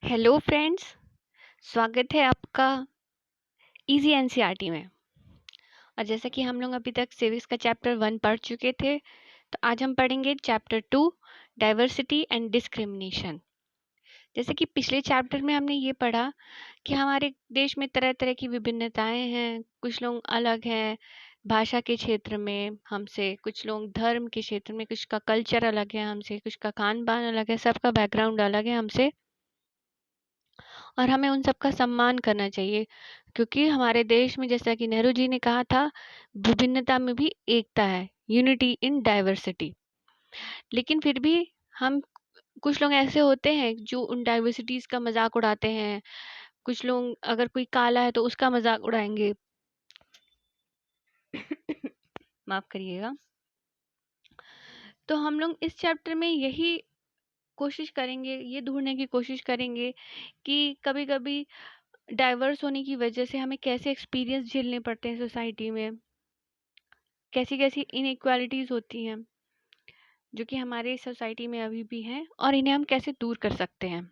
Hello friends, स्वागत है आपका इजी एनसीईआरटी में। और जैसा कि हम लोग अभी तक सिविक्स का चैप्टर 1 पढ़ चुके थे, तो आज हम पढ़ेंगे चैप्टर 2 डाइवर्सिटी एंड डिस्क्रिमिनेशन। जैसे कि पिछले चैप्टर में हमने ये पढ़ा कि हमारे देश में तरह तरह की विभिन्नताएं हैं। कुछ लोग अलग हैं भाषा के क्षेत्र में हमसे, कुछ लोग धर्म के क्षेत्र में, कुछ का कल्चर अलग है हमसे, कुछ का खान पान अलग है, सबका बैकग्राउंड अलग है हमसे। और हमें उन सबका सम्मान करना चाहिए, क्योंकि हमारे देश में, जैसा कि नेहरू जी ने कहा था, विभिन्नता में भी एकता है, यूनिटी इन डाइवर्सिटी। लेकिन फिर भी हम, कुछ लोग ऐसे होते हैं जो उन डाइवर्सिटीज का मजाक उड़ाते हैं। कुछ लोग, अगर कोई काला है तो उसका मजाक उड़ाएंगे। माफ करिएगा। तो हम लोग इस चैप्टर में यही कोशिश करेंगे, ये ढूंढने की कोशिश करेंगे कि कभी कभी डाइवर्स होने की वजह से हमें कैसे एक्सपीरियंस झेलने पड़ते हैं सोसाइटी में, कैसी कैसी इनइक्वालिटीज होती हैं जो कि हमारे सोसाइटी में अभी भी हैं, और इन्हें हम कैसे दूर कर सकते हैं।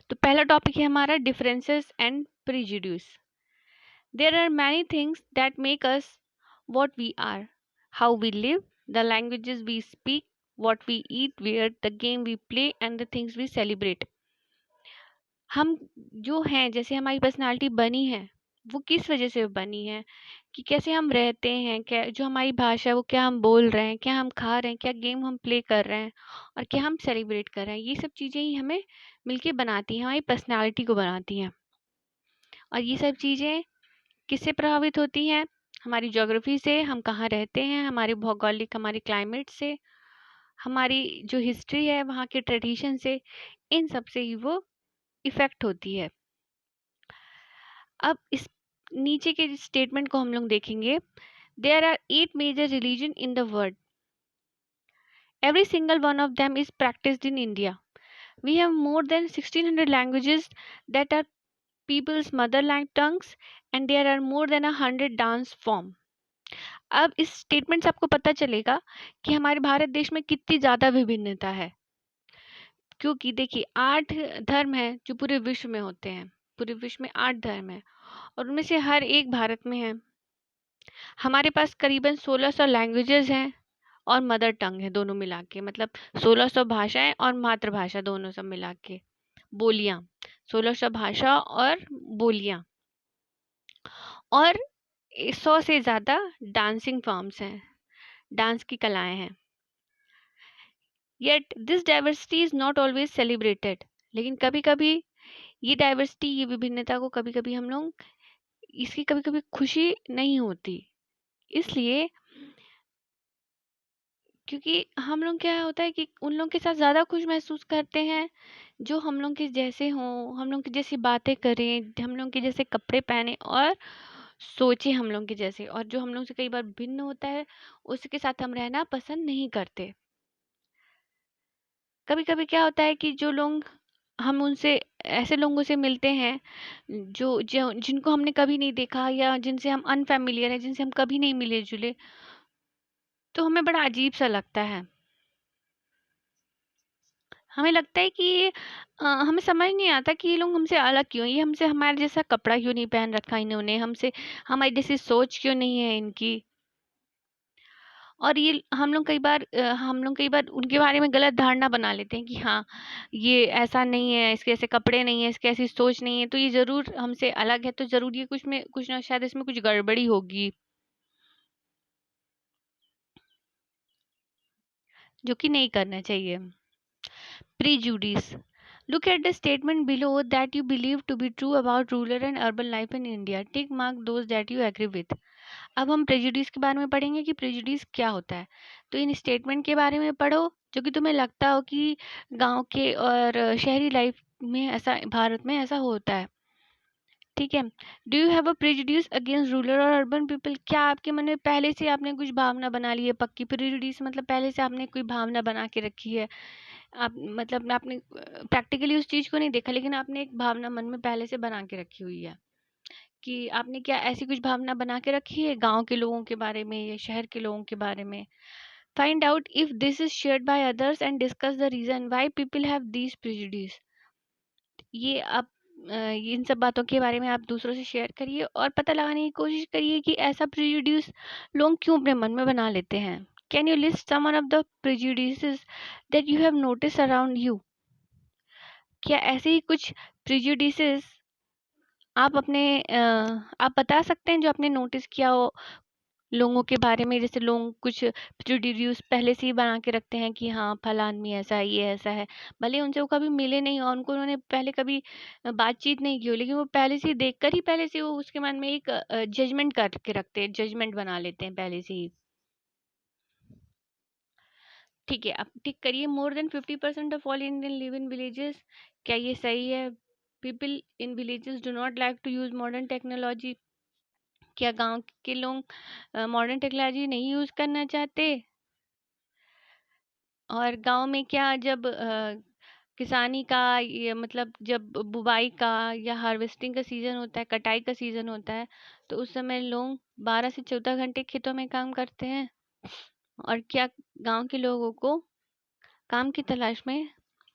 तो पहला टॉपिक है हमारा differences and prejudice. There are many things that make us what we are, how we live, the languages we speak, what we eat, wear, the game we play and the things we celebrate. हम जो हैं, जैसे हमारी personality बनी है, वो किस वजह से बनी है, कि कैसे हम रहते हैं, क्या जो हमारी भाषा है वो क्या हम बोल रहे हैं, क्या हम खा रहे हैं, क्या गेम हम प्ले कर रहे हैं, और क्या हम सेलिब्रेट कर रहे हैं। ये सब चीज़ें ही हमें मिलके बनाती हैं, हमारी पर्सनालिटी को बनाती हैं। और ये सब चीज़ें किससे प्रभावित होती हैं? हमारी ज्योग्राफी से, हम कहाँ रहते हैं, हमारे भौगोलिक, हमारे क्लाइमेट से, हमारी जो हिस्ट्री है वहाँ के ट्रेडिशन से, इन सब से ही वो इफ़ेक्ट होती है। अब इस नीचे के स्टेटमेंट को हम लोग देखेंगे। There are 8 major religion in the world, every single one of them is practiced in India. We have more than 1600 languages that are people's mother tongues, and there are more than 100 dance form. अब इस statement से आपको पता चलेगा कि हमारे भारत देश में कितनी ज़्यादा विभिन्नता है। क्योंकि देखिए, 8 धर्म हैं जो पूरे विश्व में होते हैं। पूरे विश्व में 8 धर्म हैं, और उनमें से हर एक भारत में है। हमारे पास करीबन 1600 लैंग्वेजेस हैं और मदर टंग है, दोनों मिला के, मतलब 1600 भाषाएं और मातृभाषा दोनों सब मिला के, बोलियां, 1600 भाषा और बोलियां, और 100 से ज़्यादा डांसिंग फॉर्म्स हैं, डांस की कलाएं हैं। Yet this diversity is not always celebrated. लेकिन कभी कभी ये डाइवर्सिटी, ये विभिन्नता को कभी कभी हम लोग, इसकी कभी कभी खुशी नहीं होती। इसलिए, क्योंकि हम लोग, क्या होता है कि उन लोगों के साथ ज़्यादा खुश महसूस करते हैं जो हम लोग के जैसे हों, हम लोग की जैसी बातें करें, हम लोग के जैसे कपड़े पहने और सोचे हम लोग के जैसे, और जो हम लोग से कई बार भिन्न होता है उसके साथ हम रहना पसंद नहीं करते। कभी कभी क्या होता है कि जो लोग, हम उनसे, ऐसे लोगों से मिलते हैं जो जिनको हमने कभी नहीं देखा, या जिनसे हम अनफैमिलियर हैं, जिनसे हम कभी नहीं मिले जुले, तो हमें बड़ा अजीब सा लगता है। हमें लगता है कि हमें समझ नहीं आता कि ये लोग हमसे अलग क्यों, ये हमसे हमारे जैसा कपड़ा क्यों नहीं पहन रखा इन्होंने, हमसे हमारी जैसी सोच क्यों नहीं है इनकी। और ये हम लोग कई बार उनके बारे में गलत धारणा बना लेते हैं कि हाँ, ये ऐसा नहीं है, इसके ऐसे कपड़े नहीं है, इसके ऐसी सोच नहीं है, तो ये ज़रूर हमसे अलग है, तो ज़रूर ये कुछ में कुछ ना, शायद इसमें कुछ गड़बड़ी होगी, जो कि नहीं करना चाहिए। Prejudice. Look at the statement below that you believe to be true about rural and urban life in India. Tick mark those that you agree with. अब हम प्रेजुडिस के बारे में पढ़ेंगे कि प्रेजुडिस क्या होता है। तो इन स्टेटमेंट के बारे में पढ़ो जो कि तुम्हें लगता हो कि गांव के और शहरी लाइफ में ऐसा, भारत में ऐसा होता है। ठीक है। Do you have a prejudice against rural और अर्बन पीपल? क्या आपके मन में पहले से आपने कुछ भावना बना ली है पक्की? प्रेजुडिस मतलब पहले से आपने कोई भावना बना के रखी है। आप, मतलब आपने प्रैक्टिकली उस चीज़ को नहीं देखा, लेकिन आपने एक भावना मन में पहले से बना के रखी हुई है, कि आपने क्या ऐसी कुछ भावना बना के रखी है गांव के लोगों के बारे में या शहर के लोगों के बारे में। Find out if this is shared by others and discuss the reason why people have these prejudice. ये आप इन सब बातों के बारे में आप दूसरों से शेयर करिए और पता लगाने की कोशिश करिए कि ऐसा प्रेजुडिस लोग क्यों अपने मन में बना लेते हैं। Can you list some one of the prejudices that you have notice around you? क्या ऐसे ही कुछ प्रेजुडिसेस आप आप बता सकते हैं जो आपने नोटिस किया हो लोगों के बारे में? जैसे लोग कुछ प्रेजुडिस पहले से ही बना के रखते हैं कि हाँ फला आदमी ऐसा है, ये ऐसा है, भले उनसे वो कभी मिले नहीं और उनको उन्होंने पहले कभी बातचीत नहीं की हो, लेकिन वो पहले से ही देखकर ही पहले से वो उसके मन में एक जजमेंट करके रखते हैं, जजमेंट बना लेते हैं पहले से ही। ठीक है, आप टिक करिए। More than 50% of all Indian live in villages. क्या ये सही है? People in villages do not like to use modern technology. क्या गांव के लोग मॉडर्न टेक्नोलॉजी नहीं यूज करना चाहते? और गांव में क्या जब किसानी का ये मतलब जब बुवाई का या हार्वेस्टिंग का सीजन होता है, कटाई का सीजन होता है, तो उस समय लोग 12 से 14 घंटे खेतों में काम करते हैं? और क्या गांव के लोगों को काम की तलाश में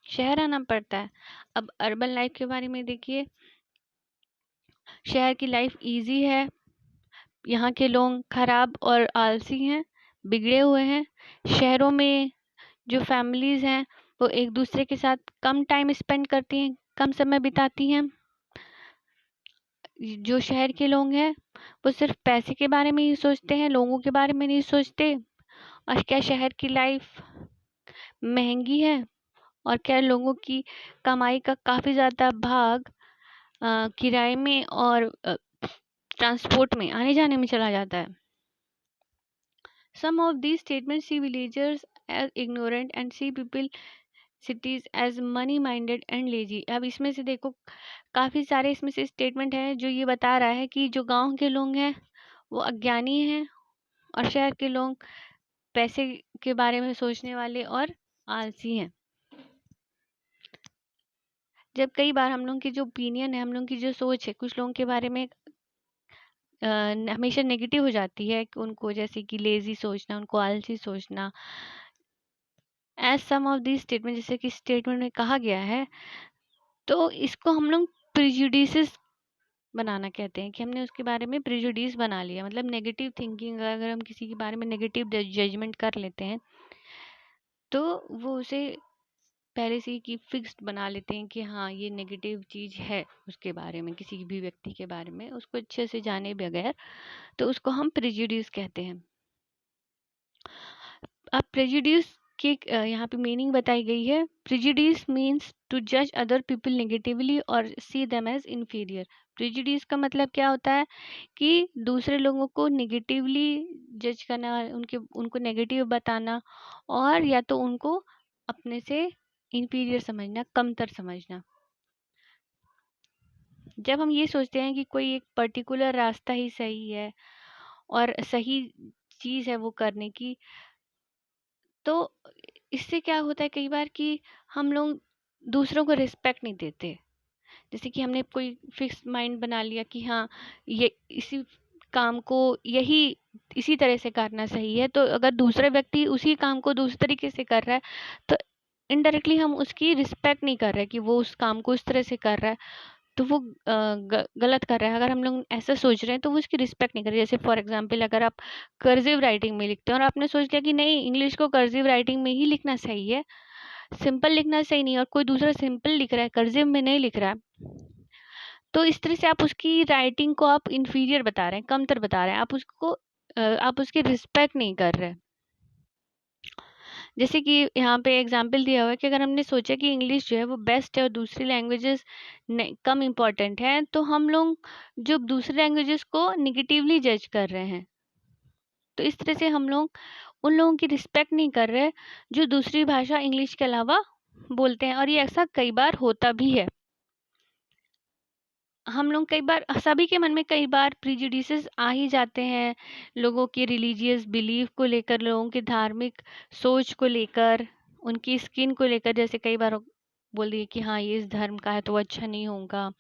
शहर आना पड़ता है? अब अर्बन लाइफ के बारे में देखिए। शहर की लाइफ इजी है, यहाँ के लोग खराब और आलसी हैं, बिगड़े हुए हैं। शहरों में जो फैमिलीज हैं वो एक दूसरे के साथ कम टाइम स्पेंड करती हैं, कम समय बिताती हैं। जो शहर के लोग हैं वो सिर्फ पैसे के बारे में ही सोचते हैं, लोगों के बारे में नहीं सोचते। और क्या शहर की लाइफ महंगी है? और क्या लोगों की कमाई का काफ़ी ज़्यादा भाग किराए में और ट्रांसपोर्ट में, आने जाने में चला जाता है? Some of these statements see villagers as ignorant and see people cities as money minded and lazy। अब इसमें से देखो काफ़ी सारे इसमें से स्टेटमेंट है जो ये बता रहा है कि जो गांव के लोग हैं वो अज्ञानी हैं और शहर के लोग पैसे के बारे में सोचने वाले और आलसी हैं। जब कई बार हम लोगों की जो ओपिनियन है, हम लोगों की जो सोच है कुछ लोगों के बारे में हमेशा नेगेटिव हो जाती है कि उनको, जैसे कि लेजी सोचना, उनको आलसी सोचना। As some of this statement, जैसे कि स्टेटमेंट में कहा गया है, तो इसको हम लोग प्रिजुडिसेस बनाना कहते हैं कि हमने उसके बारे में प्रिजुडिस बना लिया। मतलब नेगेटिव थिंकिंग, अगर हम किसी के बारे में नेगेटिव जजमेंट कर लेते हैं तो वो उसे पहले से ही कि फिक्स्ड बना लेते हैं कि हाँ ये नेगेटिव चीज़ है उसके बारे में, किसी भी व्यक्ति के बारे में उसको अच्छे से जाने बगैर, तो उसको हम प्रेजुडिस कहते हैं। अब प्रेजुडिस की यहाँ पे मीनिंग बताई गई है। प्रेजुडिस मीन्स टू जज अदर पीपल नेगेटिवली और see them as inferior. Prejudice का मतलब क्या होता है कि दूसरे लोगों को नेगेटिवली जज करना, उनको नेगेटिव बताना, और या तो उनको अपने से इन्फीरियर समझना, कमतर समझना। जब हम ये सोचते हैं कि कोई एक पर्टिकुलर रास्ता ही सही है और सही चीज़ है वो करने की, तो इससे क्या होता है कई बार कि हम लोग दूसरों को रिस्पेक्ट नहीं देते। जैसे कि हमने कोई फिक्स माइंड बना लिया कि हाँ ये इसी काम को यही इसी तरह से करना सही है, तो अगर दूसरा व्यक्ति उसी काम को दूसरे तरीके से कर रहा है तो इनडायरेक्टली हम उसकी रिस्पेक्ट नहीं कर रहे कि वो उस काम को उस तरह से कर रहा है, तो वो गलत कर रहा है। अगर हम लोग ऐसा सोच रहे हैं तो वो उसकी रिस्पेक्ट नहीं कर रहे। जैसे फॉर एग्जांपल, अगर आप कर्सिव राइटिंग में लिखते हैं और आपने सोच लिया कि नहीं इंग्लिश को कर्सिव राइटिंग में ही लिखना सही है, सिंपल लिखना सही नहीं, और कोई दूसरा सिंपल लिख रहा है, कर्सिव में नहीं लिख रहा है, तो इस तरह से आप उसकी राइटिंग को आप इन्फीरियर बता रहे हैं, कमतर बता रहे हैं, आप उसकी रिस्पेक्ट नहीं कर रहे। जैसे कि यहाँ पे एग्जाम्पल दिया हुआ है कि अगर हमने सोचा कि इंग्लिश जो है वो बेस्ट है और दूसरी लैंग्वेजेस कम इम्पोर्टेंट है, तो हम लोग जो दूसरी लैंग्वेजेस को निगेटिवली जज कर रहे हैं। तो इस तरह से हम लोग उन लोगों की रिस्पेक्ट नहीं कर रहे जो दूसरी भाषा इंग्लिश के अलावा बोलते हैं, और ये ऐसा कई बार होता भी है। हम लोग कई बार, सभी के मन में कई बार प्रिजुडिसेस आ ही जाते हैं, लोगों की रिलीजियस बिलीफ को लेकर, लोगों की धार्मिक सोच को लेकर, उनकी स्किन को लेकर। जैसे कई बार बोल दिए कि हाँ ये इस धर्म का है तो वो अच्छा नहीं होगा,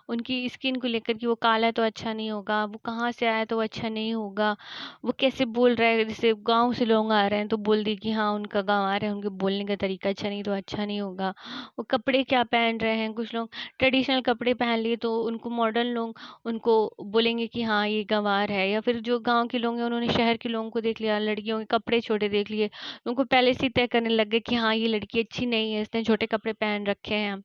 उनकी स्किन को लेकर कि वो काला है तो अच्छा नहीं होगा, वो कहाँ से आया तो वो अच्छा नहीं होगा, वो कैसे बोल रहा है, जैसे गाँव से लोग आ रहे हैं तो बोल दिए कि हाँ उनका गाँव आ रहे हैं, उनके बोलने का तरीका अच्छा नहीं तो अच्छा नहीं होगा। वो कपड़े क्या पहन रहे हैं, कुछ लोग ट्रेडिशनल कपड़े पहन लिए तो उनको मॉडर्न लोग उनको बोलेंगे कि हाँ ये गँवार है, या फिर जो गाँव के लोग हैं उन्होंने शहर के लोगों को देख लिया, लड़कियों के कपड़े छोटे देख लिए, उनको पहले से ही तय करने लग गए कि हाँ ये लड़की अच्छी नहीं है, इसने छोटे कपड़े पहन रखे हैं।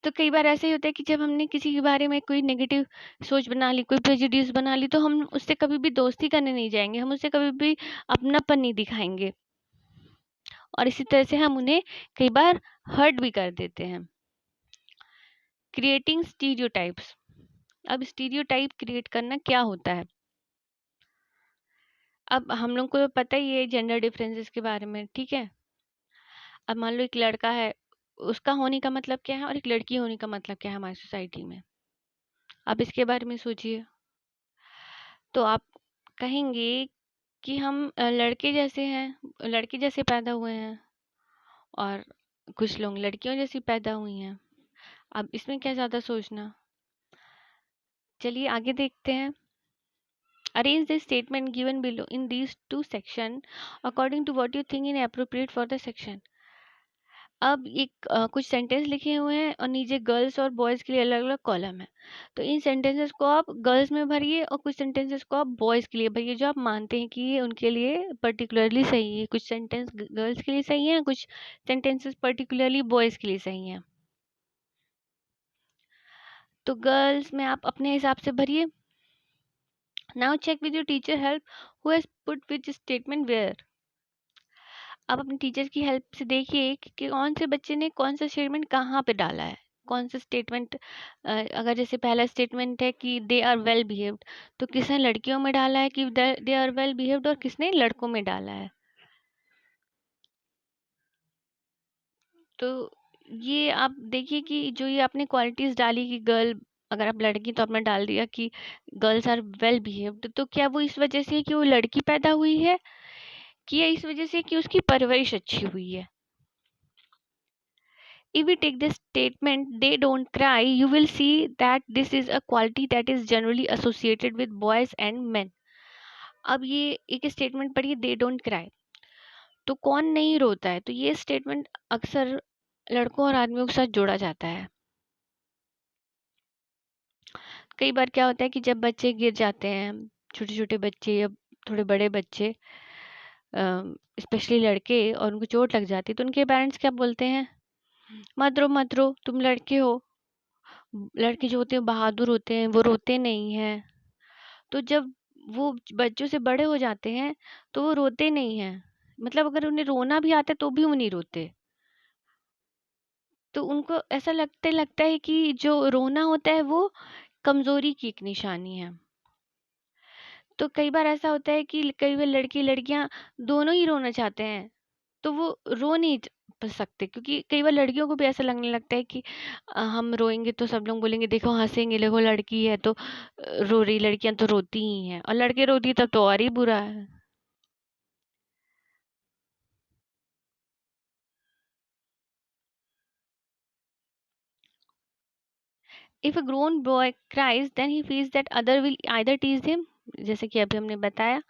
तो कई बार ऐसा ही होता है कि जब हमने किसी के बारे में कोई नेगेटिव सोच बना ली, कोई प्रेजुडिस बना ली, तो हम उससे कभी भी दोस्ती करने नहीं जाएंगे, हम उससे कभी भी अपनापन नहीं दिखाएंगे, और इसी तरह से हम उन्हें कई बार हर्ट भी कर देते हैं। Creating stereotypes. अब स्टीरियोटाइप क्रिएट करना क्या होता है? अब हम लोग को तो पता ही है जेंडर डिफरेंसेस के बारे में, ठीक है। अब मान लो एक लड़का है, उसका होने का मतलब क्या है, और एक लड़की होने का मतलब क्या है हमारी सोसाइटी में। आप इसके बारे में सोचिए। तो आप कहेंगे कि हम लड़के जैसे हैं, लड़के जैसे पैदा हुए हैं, और कुछ लोग लड़कियों जैसी पैदा हुई हैं। अब इसमें क्या ज़्यादा सोचना। चलिए आगे देखते हैं। Arrange the statement given below in these two sections according to what you think is appropriate for the section. अब एक कुछ सेंटेंस लिखे हुए हैं और नीचे गर्ल्स और बॉयज़ के लिए अलग-अलग कॉलम है। तो इन सेंटेंसेस को आप गर्ल्स में भरिए और कुछ सेंटेंसेस को आप बॉयज़ के लिए भरिए, जो आप मानते हैं कि ये उनके लिए पर्टिकुलरली सही है। कुछ सेंटेंस गर्ल्स के लिए सही हैं, कुछ सेंटेंसेस पर्टिकुलरली बॉयज़ के लिए सही हैं। तो गर्ल्स में आप अपने हिसाब से भरिए। Now check with your teacher help who has put which statement where. आप अपने टीचर की हेल्प से देखिए कि कौन से बच्चे ने कौन सा स्टेटमेंट कहाँ पे डाला है, कौन सा स्टेटमेंट। अगर जैसे पहला स्टेटमेंट है कि दे आर वेल बिहेव्ड, तो किसने लड़कियों में डाला है कि दे आर वेल बिहेव्ड, और किसने लड़कों में डाला है। तो ये आप देखिए कि जो ये आपने क्वालिटीज डाली कि गर्ल, अगर आप लड़की तो आपने डाल दिया कि गर्ल्स आर वेल बिहेव्ड, तो क्या वो इस वजह से कि वो लड़की पैदा हुई है, कि या इस वजह से कि उसकी परवरिश अच्छी हुई है। If we take this statement, they don't cry, you will see that this is a quality that is generally associated with boys and men. अब ये एक स्टेटमेंट पढ़िए, दे डोंट क्राई, तो कौन नहीं रोता है, तो ये स्टेटमेंट अक्सर लड़कों और आदमियों के साथ जोड़ा जाता है। कई बार क्या होता है कि जब बच्चे गिर जाते हैं, छोटे छोटे बच्चे या थोड़े बड़े बच्चे, स्पेशली लड़के, और उनको चोट लग जाती है, तो उनके पेरेंट्स क्या बोलते हैं, मत रो, तुम लड़के हो। लड़के जो होते हैं बहादुर होते हैं, वो रोते नहीं हैं। तो जब वो बच्चों से बड़े हो जाते हैं तो वो रोते नहीं हैं, मतलब अगर उन्हें रोना भी आता है तो भी वो नहीं रोते। तो उनको ऐसा लगता है कि जो रोना होता है वो कमजोरी की एक निशानी है। तो कई बार ऐसा होता है कि कई बार लड़के लड़कियां दोनों ही रोना चाहते हैं, तो वो रो नहीं सकते, क्योंकि कई बार लड़कियों को भी ऐसा लगने लगता है कि हम रोएंगे तो सब लोग बोलेंगे देखो हंसेंगे, देखो लड़की है तो रो रही, लड़कियां तो रोती ही हैं, और लड़के रोती तब तो और ही बुरा है। If a grown boy cries, then he feels that other will either tease him, जैसे कि अभी हमने बताया,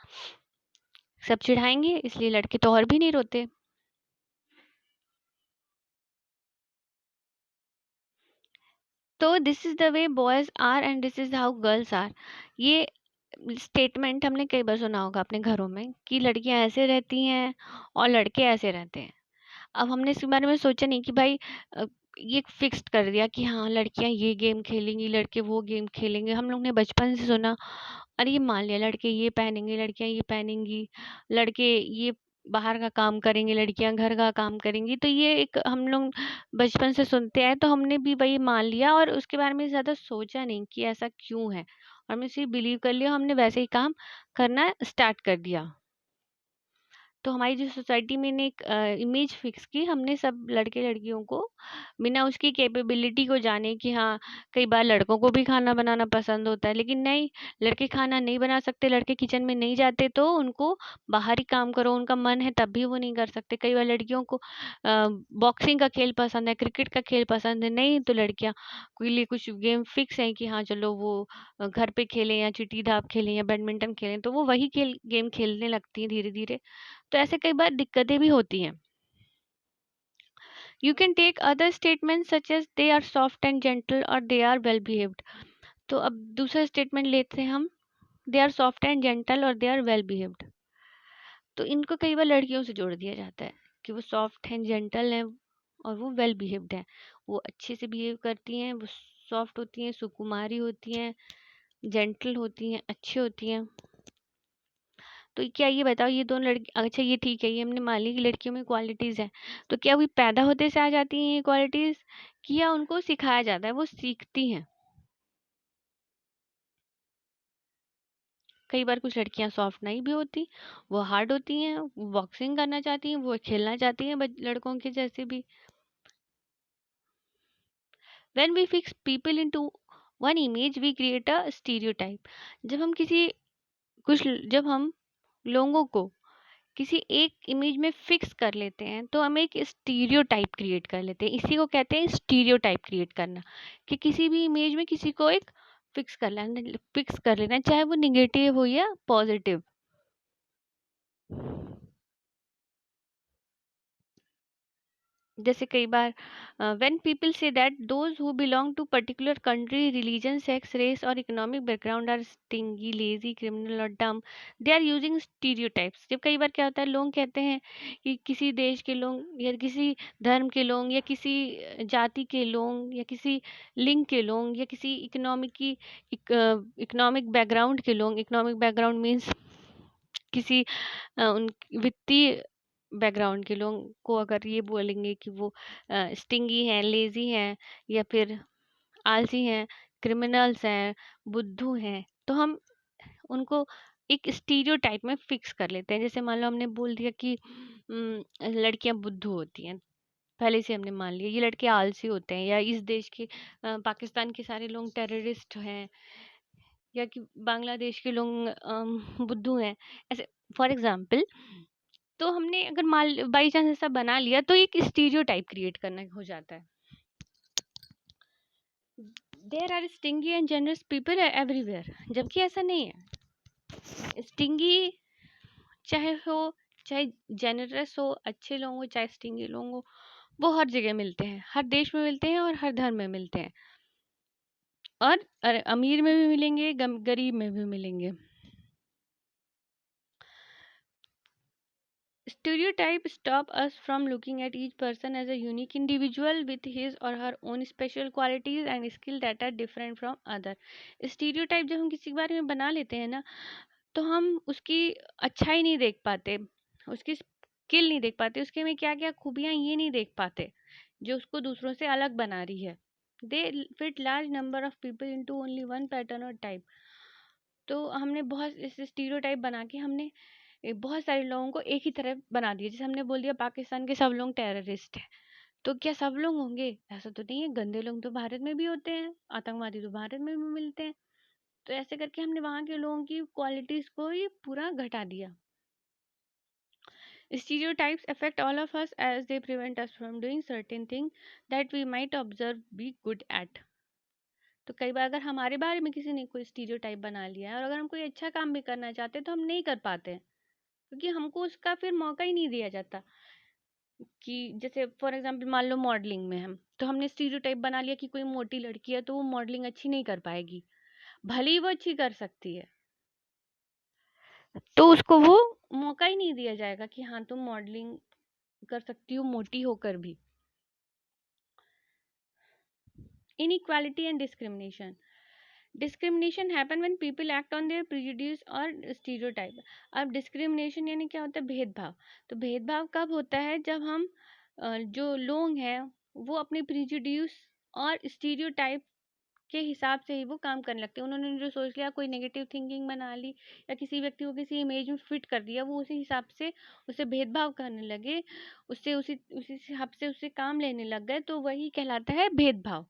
सब चिढ़ाएंगे, इसलिए लड़के तो और भी नहीं रोते। तो this is the way boys are and this is how girls are. ये स्टेटमेंट हमने कई बार सुना होगा अपने घरों में कि लड़कियां ऐसे रहती हैं और लड़के ऐसे रहते हैं। अब हमने इसके बारे में सोचा नहीं कि भाई ये फिक्स्ड कर दिया कि हाँ लड़कियां ये गेम खेलेंगी, लड़के वो गेम खेलेंगे। हम लोग ने बचपन से सुना और ये मान लिया, लड़के ये पहनेंगे, लड़कियां ये पहनेंगी, लड़के ये बाहर का काम करेंगे, लड़कियां घर का काम करेंगी। तो ये एक हम लोग बचपन से सुनते हैं, तो हमने भी वही मान लिया और उसके बारे में ज़्यादा सोचा नहीं कि ऐसा क्यों है, और हमने सिर्फ बिलीव कर लिया, हमने वैसे ही काम करना स्टार्ट कर दिया। तो हमारी जो सोसाइटी में ने एक इमेज फिक्स की, हमने सब लड़के लड़कियों को बिना उसकी कैपेबिलिटी को जाने कि हाँ, कई बार लड़कों को भी खाना बनाना पसंद होता है, लेकिन नहीं, लड़के खाना नहीं बना सकते, लड़के किचन में नहीं जाते, तो उनको बाहर ही काम करो, उनका मन है तब भी वो नहीं कर सकते। कई बार लड़कियों को बॉक्सिंग का खेल पसंद है, क्रिकेट का खेल पसंद है, नहीं तो लड़कियां के लिए कुछ गेम फिक्स है कि हाँ चलो वो घर पे खेलें या चिट्टी धाप खेलें या बैडमिंटन खेलें, तो वो वही खेल गेम खेलने लगती हैं धीरे धीरे। तो ऐसे कई बार दिक्कतें भी होती हैं। You can take other statement such as they are soft and gentle और दे आर वेल बिहेव्ड। तो अब दूसरा स्टेटमेंट लेते हैं हम, they are soft and gentle और दे आर वेल बिहेव्ड। तो इनको कई बार लड़कियों से जोड़ दिया जाता है कि वो सॉफ्ट एंड जेंटल हैं और वो वेल बिहेव्ड हैं, वो अच्छे से बिहेव करती हैं, वो सॉफ्ट होती हैं, सुकुमारी होती हैं, जेंटल होती हैं, अच्छी होती हैं। तो क्या ये बताओ, ये दोनों लड़की, अच्छा ये ठीक है, ये हमने मान ली कि लड़कियों में क्वालिटीज हैं, तो क्या वो पैदा होते से आ जाती हैं ये क्वालिटीज, कि या उनको सिखाया जाता है, वो सीखती हैं? कई बार कुछ लड़कियां सॉफ्ट नहीं भी होती, वो हार्ड होती हैं, वो बॉक्सिंग करना चाहती हैं, वो खेलना चाहती हैं लड़कों के जैसे भी। When we fix people into one image, we create a stereotype. जब हम किसी जब हम लोगों को किसी एक इमेज में फिक्स कर लेते हैं, तो हम एक स्टीरियोटाइप क्रिएट कर लेते हैं। इसी को कहते हैं स्टीरियोटाइप क्रिएट करना, कि किसी भी इमेज में किसी को एक फिक्स कर लेना, चाहे वो निगेटिव हो या पॉजिटिव। जैसे कई बार when people say that those who belong to particular country, religion, sex, race और economic background are stingy, lazy, criminal और dumb, they are using stereotypes. जब कई बार क्या होता है, लोग कहते हैं कि किसी देश के लोग या किसी धर्म के लोग या किसी जाति के लोग या किसी लिंग के लोग या किसी इकोनॉमिक बैकग्राउंड के लोग, इकोनॉमिक बैकग्राउंड मीन्स किसी उन वित्तीय बैकग्राउंड के लोगों को अगर ये बोलेंगे कि वो स्टिंगी हैं, लेजी हैं, या फिर आलसी हैं, क्रिमिनल्स हैं, बुद्धू हैं, तो हम उनको एक स्टीरियोटाइप में फिक्स कर लेते हैं। जैसे मान लो हमने बोल दिया कि लड़कियां बुद्धू होती हैं, पहले से हमने मान लिया। ये लड़के आलसी होते हैं, या इस देश के पाकिस्तान के सारे लोग टेररिस्ट हैं, या कि बांग्लादेश के लोग बुद्धू हैं, ऐसे फॉर एग्जाम्पल। तो हमने अगर मान बाई चांस ऐसा बना लिया, तो एक स्टीरियोटाइप क्रिएट करना हो जाता है। There are stingy and generous people everywhere, जबकि ऐसा नहीं है। स्टिंगी चाहे हो, चाहे जेनरस हो, अच्छे लोग हो, चाहे स्टिंगी लोग हो, वो हर जगह मिलते हैं, हर देश में मिलते हैं और हर धर्म में मिलते हैं, और अमीर में भी मिलेंगे, गरीब में भी मिलेंगे। Stereotype stop us from looking at each person as a unique individual with his or her own special qualities and skill that are different from other. Stereotype जब हम किसी के बारे में बना लेते हैं ना, तो हम उसकी अच्छाई नहीं देख पाते, उसकी स्किल नहीं देख पाते, उसके में क्या क्या खूबियां ये नहीं देख पाते जो उसको दूसरों से अलग बना रही है। They fit large number of people into only one pattern or type. तो हमने बहुत ऐसे स्टीरियोटाइप बना के हमने बहुत सारे लोगों को एक ही तरह बना दिया। जैसे हमने बोल दिया पाकिस्तान के सब लोग टेररिस्ट हैं, तो क्या सब लोग होंगे? ऐसा तो नहीं है, गंदे लोग तो भारत में भी होते हैं, आतंकवादी तो भारत में भी मिलते हैं। तो ऐसे करके हमने वहाँ के लोगों की क्वालिटीज को ही पूरा घटा दिया। Stereotypes affect all of us as they prevent us from doing certain things that we might observe be good at. तो कई बार अगर हमारे बारे में किसी ने कोई स्टीरियोटाइप बना लिया है, और अगर हम कोई अच्छा काम भी करना चाहते हैं, तो हम नहीं कर पाते हैं, क्योंकि हमको उसका फिर मौका ही नहीं दिया जाता। कि जैसे फॉर एग्जांपल मान लो मॉडलिंग में हम, तो हमने स्टीरियोटाइप बना लिया कि कोई मोटी लड़की है तो वो मॉडलिंग अच्छी नहीं कर पाएगी, भले ही वो अच्छी कर सकती है, तो उसको वो मौका ही नहीं दिया जाएगा कि हाँ तुम मॉडलिंग कर सकती हो मोटी होकर भी। Inequality and discrimination, discrimination happen when people act on their prejudice और स्टीरियोटाइप। अब डिस्क्रिमिनेशन यानी क्या होता है? भेदभाव। तो भेदभाव कब होता है? जब हम जो लोग हैं वो अपने प्रेजुडिस और स्टीरियोटाइप के हिसाब से ही वो काम करने लगते हैं। उन्होंने जो सोच लिया, कोई नेगेटिव थिंकिंग बना ली या किसी व्यक्ति को किसी इमेज में फिट कर दिया, वो उसी हिसाब से उससे भेदभाव करने लगे, उससे उसी उसी हिसाब से उससे काम लेने लग गए, तो वही कहलाता है भेदभाव।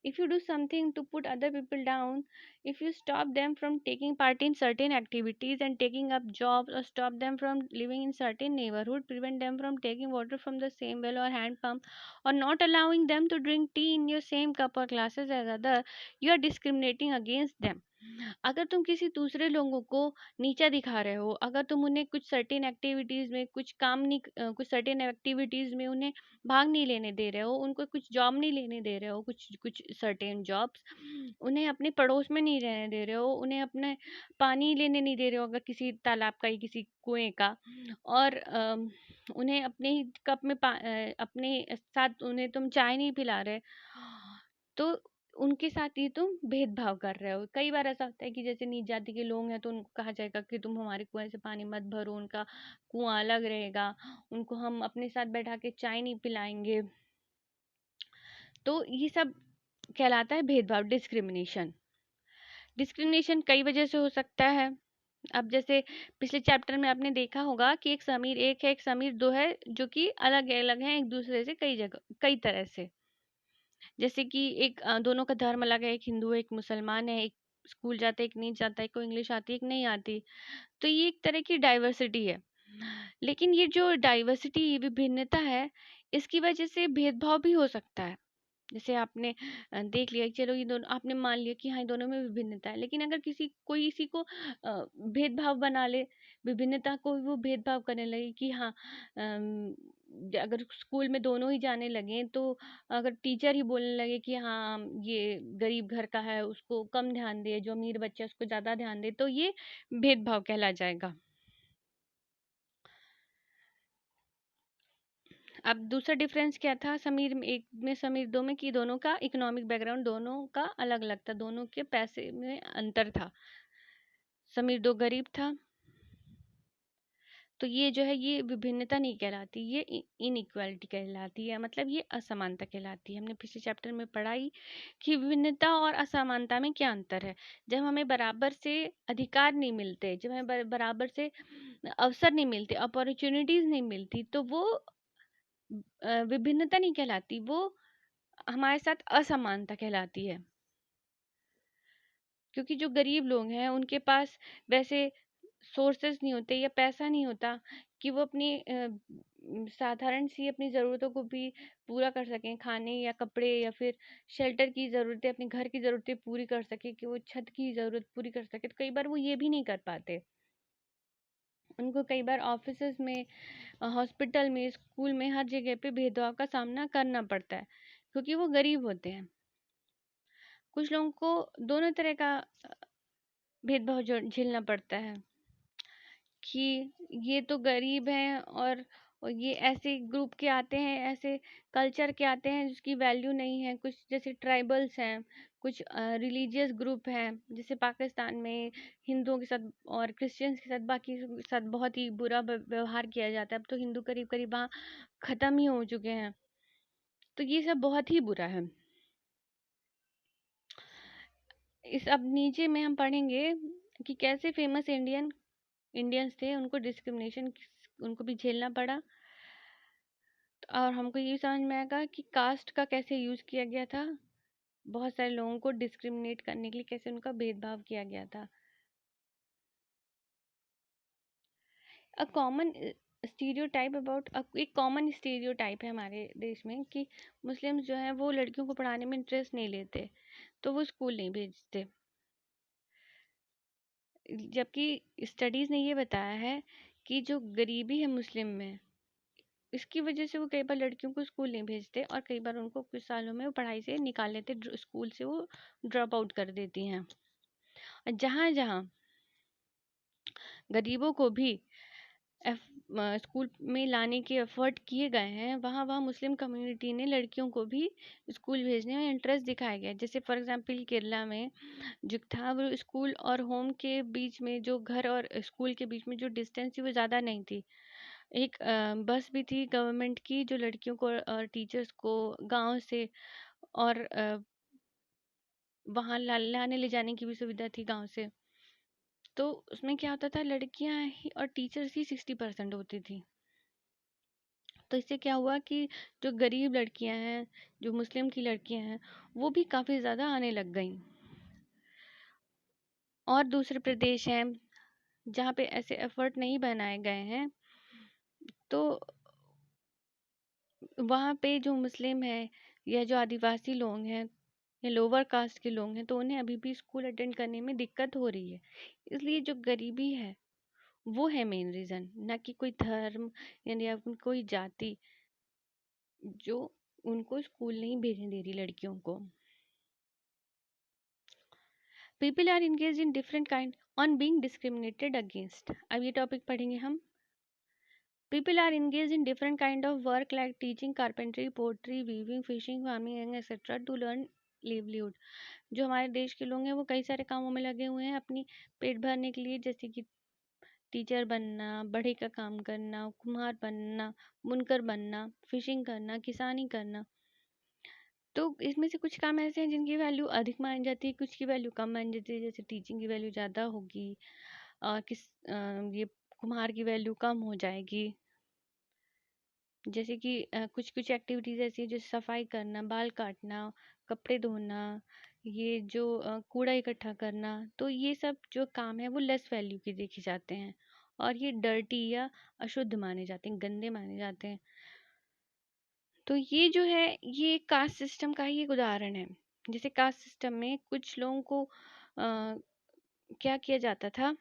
If you do something to put other people down, if you stop them from taking part in certain activities and taking up jobs, or stop them from living in certain neighborhood, prevent them from taking water from the same well or hand pump, or not allowing them to drink tea in your same cup or glasses as other, you are discriminating against them. अगर तुम किसी दूसरे लोगों को नीचा दिखा रहे हो, अगर तुम उन्हें कुछ सर्टेन एक्टिविटीज़ में कुछ काम नहीं कुछ सर्टेन एक्टिविटीज़ में उन्हें भाग नहीं लेने दे रहे हो, उनको कुछ जॉब नहीं लेने दे रहे हो, कुछ कुछ सर्टेन जॉब्स, उन्हें अपने पड़ोस में नहीं रहने दे रहे हो, उन्हें अपने पानी लेने नहीं दे रहे हो अगर किसी तालाब का या किसी कुएँ का, और उन्हें अपने ही कप में अपने साथ उन्हें तुम चाय नहीं पिला रहे, तो उनके साथ ही तुम भेदभाव कर रहे हो। कई बार ऐसा होता है कि जैसे नीच जाति के लोग हैं तो उनको कहा जाएगा कि तुम हमारे कुएँ से पानी मत भरो, उनका कुआँ अलग रहेगा, उनको हम अपने साथ बैठा के चाय नहीं पिलाएँगे। तो ये सब कहलाता है भेदभाव, डिस्क्रिमिनेशन। डिस्क्रिमिनेशन कई वजह से हो सकता है। अब जैसे पिछले चैप्टर में आपने देखा होगा कि एक समीर 1 है, एक समीर 2 है, जो कि अलग-अलग हैं एक दूसरे से कई तरह से। जैसे कि एक दोनों का धर्म अलग है, एक हिंदू है, एक मुसलमान है, एक स्कूल जाता है, एक नहीं जाता है, एक को इंग्लिश आती है, एक नहीं आती। तो ये एक तरह की डाइवर्सिटी है। लेकिन ये जो डाइवर्सिटी, विभिन्नता है, इसकी वजह से भेदभाव भी हो सकता है। जैसे आपने देख लिया कि चलो ये दोनों, आपने मान लिया कि हाँ, ये दोनों में विभिन्नता है, लेकिन अगर कोई इसी को भेदभाव बना ले, विभिन्नता को वो भेदभाव करने लगे कि हाँ, अगर स्कूल में दोनों ही जाने लगे, तो अगर टीचर ही बोलने लगे कि हाँ, ये गरीब घर का है, उसको कम ध्यान दे, जो अमीर बच्चा है उसको ज़्यादा ध्यान दे, तो ये भेदभाव कहला जाएगा। अब दूसरा डिफरेंस क्या था समीर में 1 में, समीर 2 में, कि दोनों का इकोनॉमिक बैकग्राउंड दोनों का अलग-अलग था, दोनों के पैसे में अंतर था। समीर 2 गरीब था, तो ये जो है ये विभिन्नता नहीं कहलाती, ये इनइक्वालिटी कहलाती है, मतलब ये असमानता कहलाती है। हमने पिछले चैप्टर में पढ़ा ही कि विभिन्नता और असमानता में क्या अंतर है। जब हमें बराबर से अधिकार नहीं मिलते, जब हमें बराबर से अवसर नहीं मिलते, अपॉर्चुनिटीज़ नहीं मिलती, तो वो विभिन्नता नहीं कहलाती, वो हमारे साथ असमानता कहलाती है। क्योंकि जो गरीब लोग हैं उनके पास वैसे सोर्सेस नहीं होते या पैसा नहीं होता कि वो अपनी साधारण सी अपनी ज़रूरतों को भी पूरा कर सकें, खाने या कपड़े या फिर शेल्टर की ज़रूरतें, अपने घर की ज़रूरतें पूरी कर सकें, कि वो छत की ज़रूरत पूरी कर सके, तो कई बार वो ये भी नहीं कर पाते। उनको कई बार ऑफिसेज में, हॉस्पिटल में, स्कूल में, हर जगह पे भेदभाव का सामना करना पड़ता है, क्योंकि वो गरीब होते हैं। कुछ लोगों को दोनों तरह का भेदभाव झेलना पड़ता है, कि ये तो गरीब हैं, और ये ऐसे ग्रुप के आते हैं, ऐसे कल्चर के आते हैं जिसकी वैल्यू नहीं है। कुछ जैसे ट्राइबल्स हैं, कुछ रिलीजियस ग्रुप हैं, जैसे पाकिस्तान में हिंदुओं के साथ और क्रिश्चियंस के साथ, बाकी के साथ बहुत ही बुरा व्यवहार किया जाता है। अब तो हिंदू करीब करीब वहाँ ख़त्म ही हो चुके हैं, तो ये सब बहुत ही बुरा है। इस अब नीचे में हम पढ़ेंगे कि कैसे फेमस इंडियंस थे, उनको डिस्क्रिमिनेशन उनको भी झेलना पड़ा, और हमको ये समझ में आएगा कि कास्ट का कैसे यूज़ किया गया था, बहुत सारे लोगों को डिस्क्रिमिनेट करने के लिए कैसे उनका भेदभाव किया गया था। अ कॉमन स्टीरियोटाइप अबाउट, एक कॉमन स्टीरियोटाइप है हमारे देश में कि मुस्लिम्स जो हैं वो लड़कियों को पढ़ाने में इंटरेस्ट नहीं लेते, तो वो स्कूल नहीं भेजते। जबकि स्टडीज़ ने ये बताया है कि जो गरीबी है मुस्लिम में, इसकी वजह से वो कई बार लड़कियों को स्कूल नहीं भेजते, और कई बार उनको कुछ सालों में वो पढ़ाई से निकाल लेते, स्कूल से वो ड्रॉप आउट कर देती हैं। और जहाँ जहाँ गरीबों को भी स्कूल में लाने के एफर्ट किए गए हैं, वहाँ वहाँ मुस्लिम कम्युनिटी ने लड़कियों को भी स्कूल भेजने में इंटरेस्ट दिखाया गया। जैसे फॉर एग्जांपल केरला में जो था, वो स्कूल और होम के बीच में, जो घर और स्कूल के बीच में जो डिस्टेंस थी वो ज़्यादा नहीं थी। एक बस भी थी गवर्नमेंट की, जो लड़कियों को और टीचर्स को गांव से और वहाँ लाने ले जाने की भी सुविधा थी गाँव से। तो उसमें क्या होता था, लड़कियाँ ही और टीचर्स ही 60% होती थी। तो इससे क्या हुआ कि जो गरीब लड़कियाँ हैं, जो मुस्लिम की लड़कियाँ हैं, वो भी काफ़ी ज़्यादा आने लग गईं। और दूसरे प्रदेश हैं जहाँ पे ऐसे एफर्ट नहीं बनाए गए हैं, तो वहाँ पे जो मुस्लिम हैं या जो आदिवासी लोग हैं या लोअर कास्ट के लोग हैं, तो उन्हें अभी भी स्कूल अटेंड करने में दिक्कत हो रही है। इसलिए जो गरीबी है वो है मेन रीज़न, ना कि कोई धर्म यानी या फिर कोई जाति जो उनको स्कूल नहीं भेजने दे रही लड़कियों को। People are engage in different kind on being discriminated against. अब ये टॉपिक पढ़ेंगे हम। People are engaged in different kind of work like teaching, carpentry, pottery, weaving, fishing, farming, etc. to learn livelihood। जो हमारे देश के लोग हैं वो कई सारे कामों में लगे हुए हैं अपनी पेट भरने के लिए, जैसे कि टीचर बनना, बढ़ई का काम करना, कुम्हार बनना, बुनकर बनना, फिशिंग करना, किसानी करना। तो इसमें से कुछ काम ऐसे हैं जिनकी वैल्यू अधिक मानी जाती है, कुछ की वैल्यू कम मानी जाती है। जैसे टीचिंग की वैल्यू ज़्यादा होगी, ये कुम्हार की वैल्यू कम हो जाएगी। जैसे कि कुछ कुछ एक्टिविटीज़ ऐसी हैं जैसे सफाई करना, बाल काटना, कपड़े धोना, ये जो कूड़ा इकट्ठा करना, तो ये सब जो काम है वो लेस वैल्यू के देखे जाते हैं और ये डर्टी या अशुद्ध माने जाते हैं, गंदे माने जाते हैं। तो ये जो है ये कास्ट सिस्टम का ही एक उदाहरण है। जैसे कास्ट सिस्टम में कुछ लोगों को क्या किया जाता था,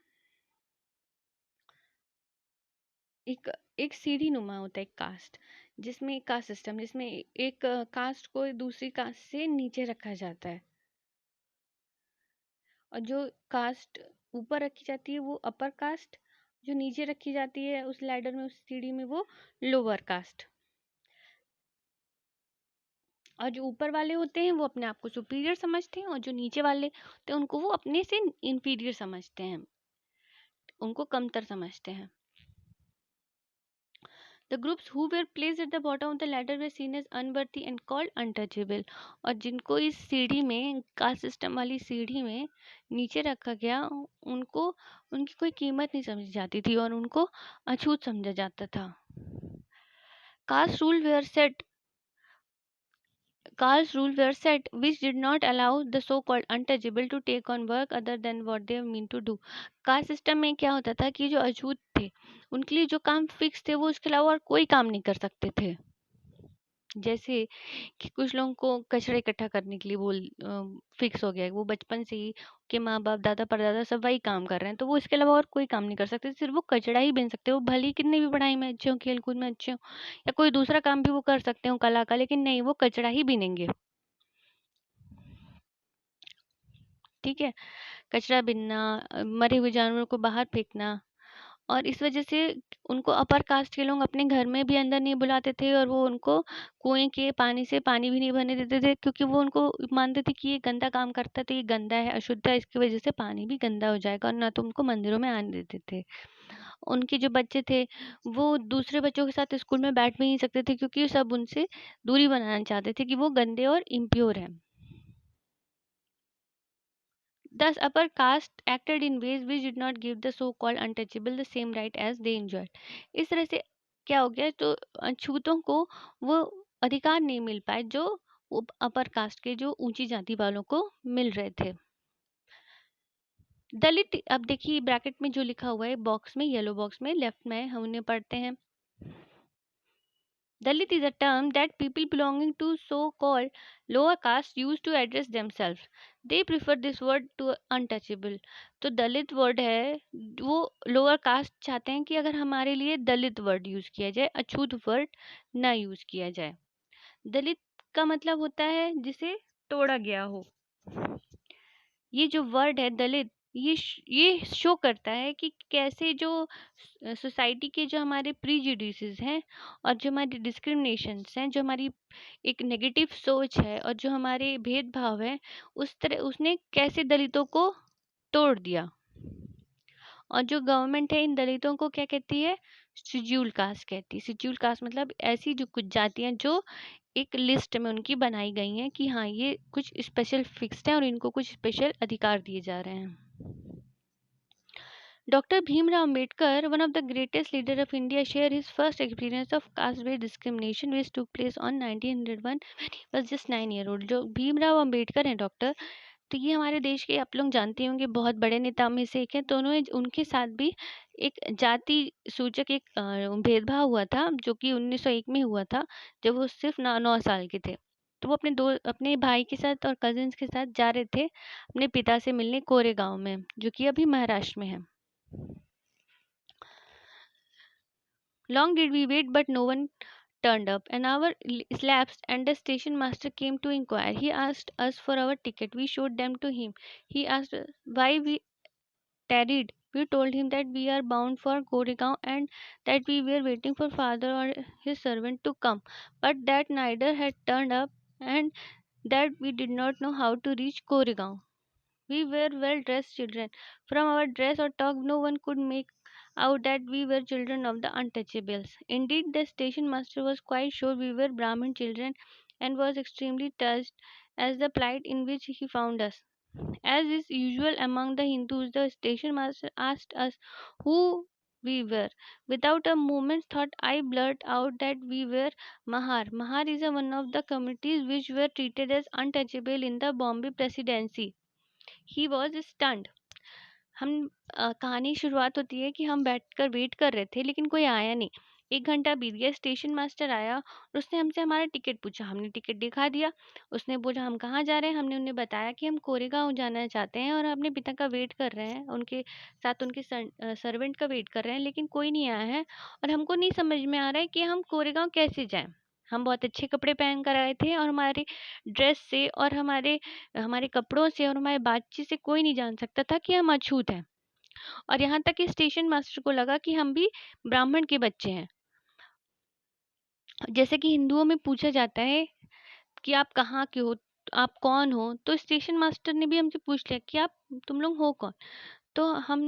एक एक सीढ़ी नुमा होता है एक कास्ट, जिसमें एक कास्ट सिस्टम जिसमें एक कास्ट को दूसरी कास्ट से नीचे रखा जाता है, और जो कास्ट ऊपर रखी जाती है वो अपर कास्ट, जो नीचे रखी जाती है उस लैडर में, उस सीढ़ी में, वो लोअर कास्ट। और जो ऊपर वाले होते हैं वो अपने आप को सुपीरियर समझते हैं, और जो नीचे वाले होते हैं उनको वो अपने से इंफीरियर समझते हैं, उनको कमतर समझते हैं। The groups who were placed at the bottom of the ladder were seen as unworthy and called untouchable। और जिनको इस सीढ़ी में, कास्ट सिस्टम वाली सीढ़ी में नीचे रखा गया, उनको उनकी कोई कीमत नहीं समझी जाती थी और उनको अछूत समझा जाता था। Caste rule were set Caste rules were set which did not allow the so-called untouchable to take on work other than what they mean to do। Caste system में क्या होता था कि जो अछूत थे उनके लिए जो काम फिक्स थे वो उसके अलावा और कोई काम नहीं कर सकते थे। जैसे कि कुछ लोगों को कचरा इकट्ठा करने के लिए बोल फिक्स हो गया है, वो बचपन से ही के माँ बाप दादा परदादा सब वही काम कर रहे हैं, तो वो इसके अलावा और कोई काम नहीं कर सकते, सिर्फ वो कचरा ही बीन सकते हो। भले ही कितने भी पढ़ाई में अच्छे हों, खेल कूद में अच्छे हों, या कोई दूसरा काम भी वो कर सकते हो कला का, लेकिन नहीं, वो कचरा ही बीनेंगे। ठीक है, कचरा बीनना, मरे हुए जानवरों को बाहर फेंकना। और इस वजह से उनको अपर कास्ट के लोग अपने घर में भी अंदर नहीं बुलाते थे, और वो उनको कुएं के पानी से पानी भी नहीं भरने देते थे, क्योंकि वो उनको मानते थे कि ये गंदा काम करता है, तो ये गंदा है, अशुद्ध है, इसकी वजह से पानी भी गंदा हो जाएगा। और ना तो उनको मंदिरों में आने देते थे। उनके जो बच्चे थे वो दूसरे बच्चों के साथ स्कूल में बैठ भी नहीं सकते थे, क्योंकि सब उनसे दूरी बनाना चाहते थे कि वो गंदे और इम्प्योर हैं। Thus, upper caste acted in ways which did not give the so-called untouchable the same right as they enjoyed। इस तरह से क्या हो गया, तो अछूतों को वो अधिकार नहीं मिल पाए जो अपर कास्ट के, जो ऊंची जाति वालों को मिल रहे थे। दलित, अब देखिए ब्रैकेट में जो लिखा हुआ है बॉक्स में, येलो बॉक्स में लेफ्ट में, हम उन्हें पढ़ते हैं। Dalit is a term that people belonging to so-called lower caste use to address themselves. They prefer this word to untouchable। तो दलित वर्ड है, वो लोअर कास्ट चाहते हैं कि अगर हमारे लिए दलित वर्ड यूज किया जाए, अछूत वर्ड ना यूज किया जाए। दलित का मतलब होता है जिसे तोड़ा गया हो। ये जो वर्ड है दलित, ये शो करता है कि कैसे जो सोसाइटी के जो हमारे प्रीजुडिसेस हैं और जो हमारी डिस्क्रिमिनेशंस हैं, जो हमारी एक नेगेटिव सोच है और जो हमारे भेदभाव है, उस तरह उसने कैसे दलितों को तोड़ दिया। और जो गवर्नमेंट है इन दलितों को क्या कहती है, शेड्यूल कास्ट कहती है। शेड्यूल कास्ट मतलब ऐसी जो कुछ जातियाँ जो एक लिस्ट में उनकी बनाई गई हैं कि हाँ, ये कुछ स्पेशल फिक्स्ड है और इनको कुछ स्पेशल अधिकार दिए जा रहे हैं। Dr. Bhimrao Ambedkar, one of the greatest leaders of India, shared his first experience of caste-based discrimination, which took place on 1901 when he was just 9 year old. जो भीमराव अंबेडकर हैं डॉक्टर, तो ये हमारे देश के आप लोग जानते होंगे बहुत बड़े नेताओं में से एक हैं। तो उन्होंने उनके साथ भी एक जाति सूचक एक भेदभाव हुआ था जो कि 1901 में हुआ था जब वो सिर्फ 9 साल के थे। तो वो अपने भाई के साथ और कजिन्स के साथ जा रहे थे अपने पिता से मिलने कोरेगांव में, जो कि अभी महाराष्ट्र में है। Long did we wait, but no one turned up. An hour elapsed, and the station master came to inquire. He asked us for our ticket. We showed them to him. He asked us why we tarried. We told him that we are bound for Goregaon and that we were waiting for father or his servant to come, but that neither had turned up and that we did not know how to reach Goregaon. We were well dressed children. From our dress or talk, no one could make out that we were children of the untouchables. Indeed, the station master was quite sure we were Brahmin children and was extremely touched as the plight in which he found us. As is usual among the Hindus, the station master asked us who we were. Without a moment's thought, I blurted out that we were Mahar. Mahar is one of the communities which were treated as untouchable in the Bombay Presidency. He was stunned. हम कहानी शुरुआत होती है कि हम बैठकर wait कर रहे थे लेकिन कोई आया नहीं। 1 घंटा बीत गया, स्टेशन मास्टर आया और उसने हमसे हमारा टिकट पूछा। हमने टिकट दिखा दिया। उसने बोला हम कहाँ जा रहे हैं? हमने उन्हें बताया कि हम कोरेगांव जाना चाहते हैं और अपने पिता का वेट कर रहे हैं, उनके साथ उनके सर्वेंट का वेट कर रहे हैं, लेकिन कोई नहीं आया है और हमको नहीं समझ में आ रहा है कि हम कोरेगांव कैसे जाएं। हम बहुत अच्छे कपड़े पहन कर आए थे और हमारे ड्रेस से और हमारे हमारे कपड़ों से और हमारी बातचीत से कोई नहीं जान सकता था कि हम अछूत हैं। और यहाँ तक कि स्टेशन मास्टर को लगा कि हम भी ब्राह्मण के बच्चे हैं। जैसे कि हिंदुओं में पूछा जाता है कि आप कहाँ के हो, आप कौन हो, तो स्टेशन मास्टर ने भी हमसे पूछ लिया कि आप तुम लोग हो कौन। तो हम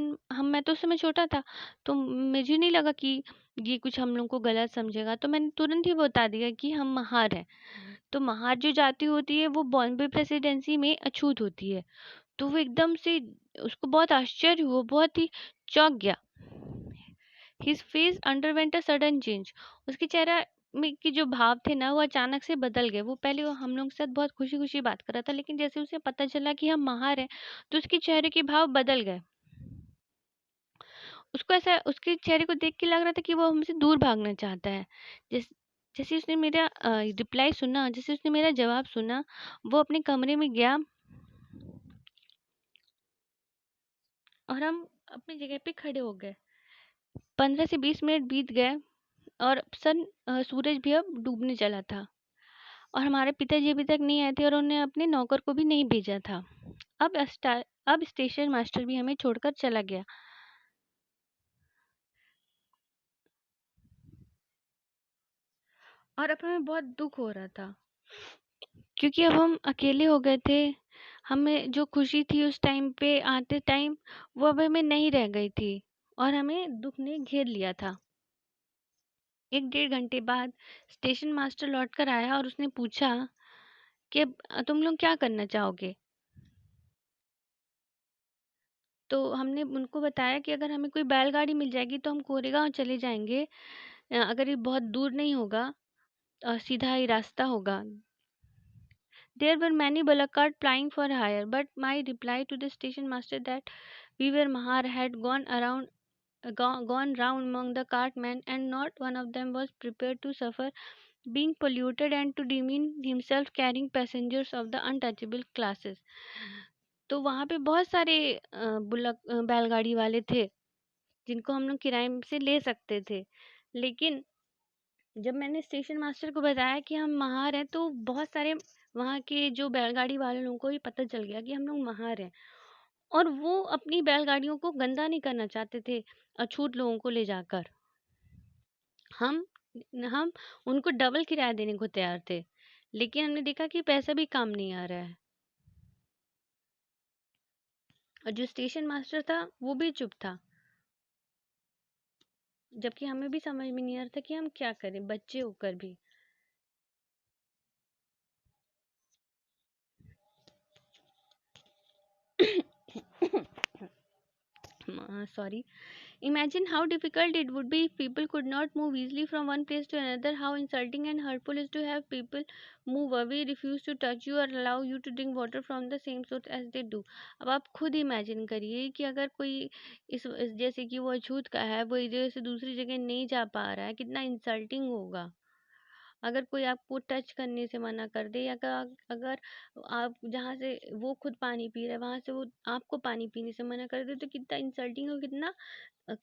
मैं तो उस समय छोटा था, तो मुझे नहीं लगा कि ये कुछ हम लोग को गलत समझेगा, तो मैंने तुरंत ही बता दिया कि हम महार हैं। तो महार जो जाति होती है वो बॉम्बे प्रेसिडेंसी में अछूत होती है। तो वो एकदम से उसको बहुत आश्चर्य हुआ, बहुत ही चौंक गया। His face underwent a sudden change. उसके चेहरा में के जो भाव थे ना वो अचानक से बदल गए। वो पहले वो हम लोग के साथ बहुत खुशी खुशी बात कर रहा था, लेकिन जैसे उसे पता चला कि हम महार हैं तो उसके चेहरे के भाव बदल गए। उसको ऐसा उसके चेहरे को देख के लग रहा था कि वो हमसे दूर भागना चाहता है। जैसे उसने मेरा रिप्लाई सुना, जैसे उसने मेरा जवाब सुना, वो अपने कमरे में गया और हम अपनी जगह पे खड़े हो गए। 15 से 20 मिनट बीत गए और सूरज भी अब डूबने चला था और हमारे पिताजी अभी तक नहीं आए थे और उन्होंने अपने नौकर को भी नहीं भेजा था। अब स्टेशन मास्टर भी हमें छोड़कर चला गया और अब हमें बहुत दुख हो रहा था क्योंकि अब हम अकेले हो गए थे। हमें जो खुशी थी उस टाइम पे आते टाइम वो अब हमें नहीं रह गई थी और हमें दुख ने घेर लिया था। 1 डेढ़ घंटे बाद स्टेशन मास्टर लौट कर आया और उसने पूछा कि अब तुम लोग क्या करना चाहोगे। तो हमने उनको बताया कि अगर हमें कोई बैलगाड़ी मिल जाएगी तो हम कोरेगांव चले जाएंगे। अगर ये बहुत दूर नहीं होगा, सीधा ही रास्ता होगा। There were many bullock carts plying for hire, but my reply to the station master that we were Mahar had gone round among the cartmen, and not one of them was prepared to suffer being polluted and to demean himself carrying passengers of the untouchable classes. तो वहाँ पे बहुत सारे बैलगाड़ी वाले थे जिनको हम लोग किराए से ले सकते थे, लेकिन जब मैंने स्टेशन मास्टर को बताया कि हम महार हैं तो बहुत सारे वहाँ के जो बैलगाड़ी वाले लोगों को भी पता चल गया कि हम लोग महार हैं और वो अपनी बैलगाड़ियों को गंदा नहीं करना चाहते थे अछूत लोगों को ले जाकर। हम हम उनको डबल किराया देने को तैयार थे, लेकिन हमने देखा कि पैसा भी काम नहीं आ रहा है और जो स्टेशन मास्टर था वो भी चुप था। जबकि हमें भी समझ में नहीं आ रहा था कि हम क्या करें, बच्चे होकर भी। Sorry. Imagine how difficult it would be if people could not move easily from one place to another. How insulting and hurtful is to have people move away, refuse to touch you or allow you to drink water from the same source as they do. अब आप खुद imagine करिए कि अगर कोई जैसे कि वो अछूत का है, वो एक जगह से दूसरी जगह नहीं जा पा रहा है, कितना इंसल्टिंग होगा। अगर कोई आपको टच करने से मना कर दे, या अगर आप जहाँ से वो खुद पानी पी रहा है वहां से वो आपको पानी पीने से मना कर दे, तो कितना इंसल्टिंग और कितना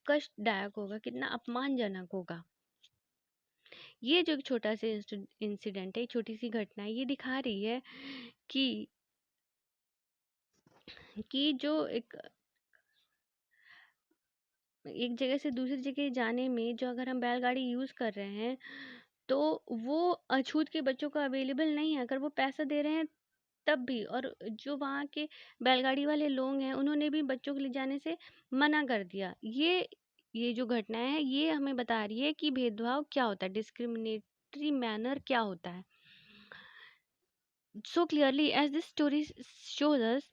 कष्टदायक होगा, कितना अपमानजनक होगा। ये जो एक छोटा सा इंसिडेंट है, छोटी सी घटना है, ये दिखा रही है कि जो एक जगह से दूसरी जगह जाने में, जो अगर हम बैलगाड़ी यूज कर रहे हैं, तो वो अछूत के बच्चों को अवेलेबल नहीं है, अगर वो पैसा दे रहे हैं तब भी। और जो वहाँ के बैलगाड़ी वाले लोग हैं, उन्होंने भी बच्चों को ले जाने से मना कर दिया। ये जो घटना है, ये हमें बता रही है कि भेदभाव क्या होता है, डिस्क्रिमिनेटरी मैनर क्या होता है। So clearly as this story shows us,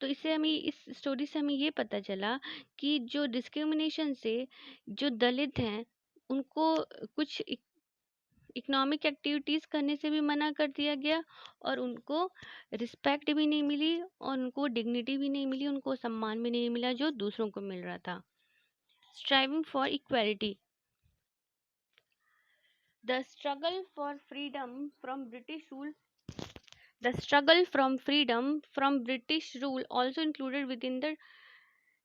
तो इससे हमें, इस स्टोरी से हमें ये पता चला कि जो डिस्क्रिमिनेशन से जो दलित हैं, उनको कुछ इकोनॉमिक एक्टिविटीज़ करने से भी मना कर दिया गया, और उनको रिस्पेक्ट भी नहीं मिली, और उनको डिग्निटी भी नहीं मिली, उनको सम्मान भी नहीं मिला जो दूसरों को मिल रहा था। Striving for equality, the struggle for freedom from British rule, the struggle from freedom from British rule also included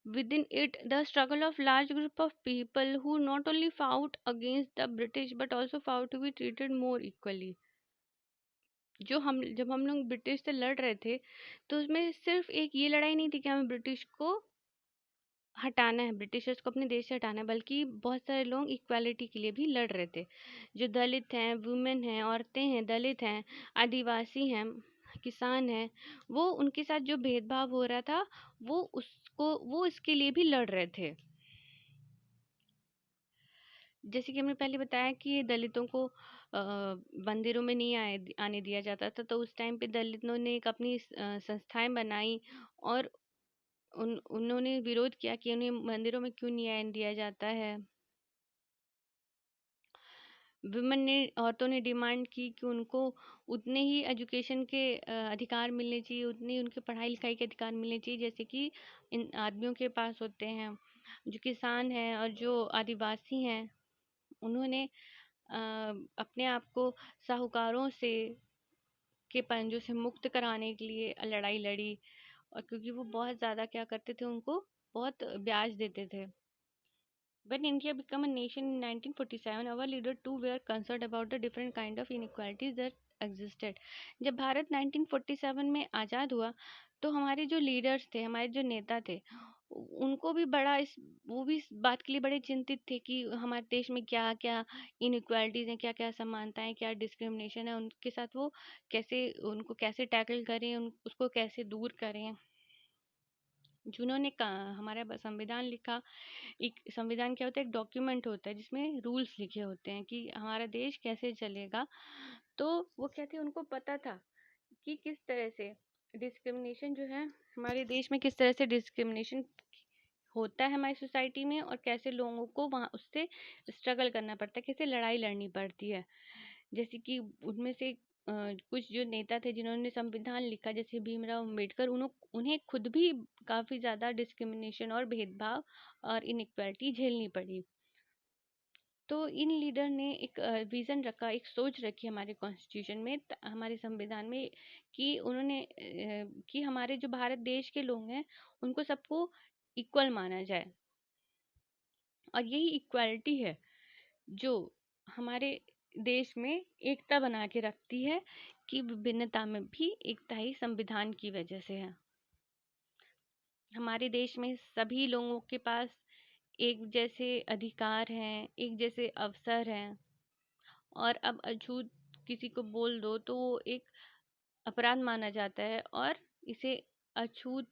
within it the struggle of large group of people who not only fought against the British but also fought to be treated more equally. जब हम लोग British से लड़ रहे थे, तो उसमें सिर्फ एक ये लड़ाई नहीं थी कि हमें ब्रिटिश को हटाना है, ब्रिटिशर्स को अपने देश से हटाना है, बल्कि बहुत सारे लोग इक्वालिटी के लिए भी लड़ रहे थे। जो दलित हैं, वुमेन हैं, औरतें हैं, दलित हैं, आदिवासी हैं, किसान हैं, वो उनके साथ जो भेदभाव हो रहा था, वो इसके लिए भी लड़ रहे थे। जैसे कि हमने पहले बताया कि दलितों को मंदिरों में नहीं आने दिया जाता था, तो उस टाइम पे दलितों ने एक अपनी संस्थाएं बनाई, और उन्होंने विरोध किया कि उन्हें मंदिरों में क्यों नहीं आने दिया जाता है। औरतों ने डिमांड की कि उनको उतने ही एजुकेशन के अधिकार मिलने चाहिए, उतनी उनके पढ़ाई लिखाई के अधिकार मिलने चाहिए जैसे कि इन आदमियों के पास होते हैं। जो किसान हैं और जो आदिवासी हैं, उन्होंने अपने आप को साहूकारों से के पंजों से मुक्त कराने के लिए लड़ाई लड़ी, और क्योंकि वो बहुत ज़्यादा क्या करते थे, उनको बहुत ब्याज देते थे। When India became a nation in 1947, our leaders too were concerned about the different kind of inequalities that existed. जब भारत 1947 में आज़ाद हुआ, तो हमारे जो लीडर्स थे, हमारे जो नेता थे, उनको भी वो भी इस बात के लिए बड़े चिंतित थे कि हमारे देश में क्या क्या इनइक्वालिटीज़ हैं, क्या क्या असमानताएं, क्या डिस्क्रिमिनेशन है, उनके साथ वो उनको कैसे टैकल करें, उसको कैसे दूर करें। जिन्होंने हमारा संविधान लिखा, एक संविधान क्या होता है, एक डॉक्यूमेंट होता है जिसमें रूल्स लिखे होते हैं कि हमारा देश कैसे चलेगा। तो वो कहते हैं, उनको पता था कि किस तरह से डिस्क्रिमिनेशन जो है हमारे देश में, किस तरह से डिस्क्रिमिनेशन होता है हमारी सोसाइटी में, और कैसे लोगों को वहाँ उससे स्ट्रगल करना पड़ता है, कैसे लड़ाई लड़नी पड़ती है। जैसे कि उनमें से कुछ जो नेता थे जिन्होंने संविधान लिखा, जैसे भीमराव अम्बेडकर, उन्हें खुद भी काफ़ी ज़्यादा डिस्क्रिमिनेशन और भेदभाव और इनइक्वालिटी झेलनी पड़ी। तो इन लीडर ने एक विज़न रखा, एक सोच रखी हमारे कॉन्स्टिट्यूशन में, हमारे संविधान में, कि उन्होंने कि हमारे जो भारत देश के लोग हैं, उनको सबको इक्वल माना जाए। और यही इक्वालिटी है जो हमारे देश में एकता बना के रखती है, कि विभिन्नता में भी एकता ही संविधान की वजह से है। हमारे देश में सभी लोगों के पास एक जैसे अधिकार हैं, एक जैसे अवसर हैं, और अब अछूत किसी को बोल दो तो वो एक अपराध माना जाता है, और इसे अछूत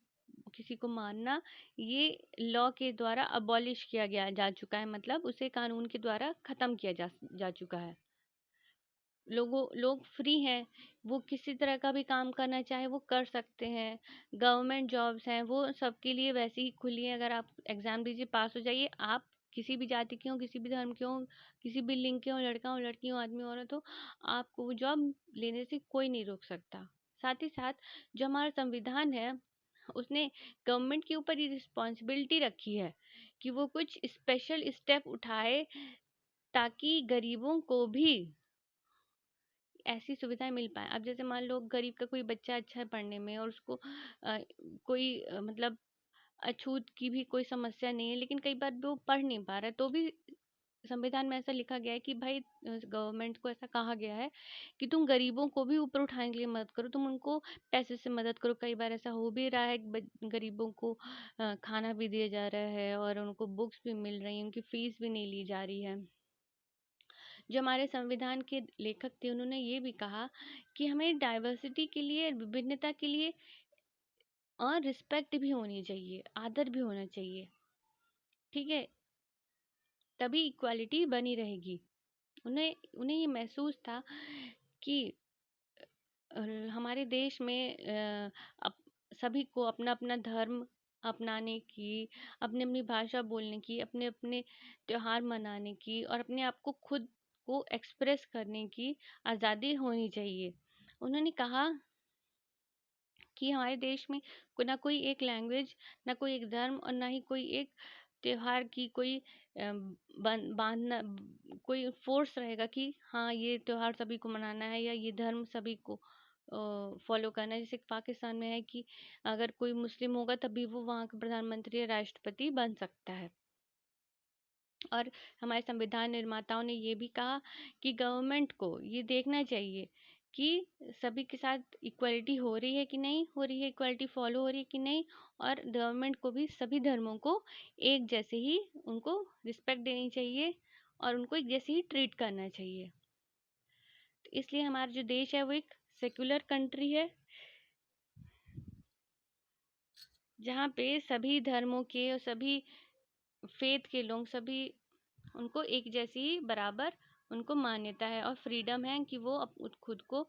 किसी को मारना ये लॉ के द्वारा अबॉलिश किया गया जा चुका है, मतलब उसे कानून के द्वारा खत्म किया जा चुका है। लोग फ्री हैं, वो किसी तरह का भी काम करना चाहे वो कर सकते हैं। गवर्नमेंट जॉब्स हैं वो सबके लिए वैसे ही खुली हैं, अगर आप एग्जाम दीजिए पास हो जाइए, आप किसी भी जाति के हो, किसी भी धर्म के हो, किसी भी लिंग के हो, लड़का हो लड़की हो, आदमी हो औरत हो, आपको वो जॉब लेने से कोई नहीं रोक सकता। साथ ही साथ जो हमारा संविधान है उसने गवर्नमेंट के ऊपर ये रिस्पॉन्सिबिलिटी रखी है कि वो कुछ स्पेशल स्टेप उठाए ताकि गरीबों को भी ऐसी सुविधाएं मिल पाए। अब जैसे मान लो गरीब का कोई बच्चा अच्छा है पढ़ने में और उसको मतलब अछूत की भी कोई समस्या नहीं है, लेकिन कई बार वो पढ़ नहीं पा रहा है, तो भी संविधान में ऐसा लिखा गया है कि भाई गवर्नमेंट को ऐसा कहा गया है कि तुम गरीबों को भी ऊपर उठाने के लिए मदद करो, तुम उनको पैसे से मदद करो। कई बार ऐसा हो भी रहा है कि गरीबों को खाना भी दिया जा रहा है और उनको बुक्स भी मिल रही हैं, उनकी फीस भी नहीं ली जा रही है। जो हमारे संविधान के लेखक थे उन्होंने ये भी कहा कि हमें डाइवर्सिटी के लिए, विभिन्नता के लिए और रिस्पेक्ट भी होनी चाहिए, आदर भी होना चाहिए, ठीक है, तभी इक्वालिटी बनी रहेगी। उन्हें उन्हें ये महसूस था कि हमारे देश में सभी को अपना अपना धर्म अपनाने की, अपनी अपनी भाषा बोलने की, अपने अपने त्योहार मनाने की और अपने आप को खुद को एक्सप्रेस करने की आज़ादी होनी चाहिए। उन्होंने कहा कि हमारे देश में ना कोई एक लैंग्वेज, ना कोई एक धर्म और ना ही कोई एक त्योहार की कोई बांधना, कोई फोर्स रहेगा कि हाँ ये त्योहार सभी को मनाना है या ये धर्म सभी को फॉलो करना है। जैसे पाकिस्तान में है कि अगर कोई मुस्लिम होगा तभी वो वहाँ का प्रधानमंत्री या राष्ट्रपति बन सकता है। और हमारे संविधान निर्माताओं ने ये भी कहा कि गवर्नमेंट को ये देखना चाहिए कि सभी के साथ इक्वलिटी हो रही है कि नहीं हो रही है, इक्वलिटी फॉलो हो रही है कि नहीं, और गवर्नमेंट को भी सभी धर्मों को एक जैसे ही उनको रिस्पेक्ट देनी चाहिए और उनको एक जैसे ही ट्रीट करना चाहिए। तो इसलिए हमारा जो देश है वो एक सेक्युलर कंट्री है जहाँ पे सभी धर्मों के और सभी फेथ के लोग, सभी उनको एक जैसी ही बराबर उनको मान्यता है और फ्रीडम है कि वो खुद को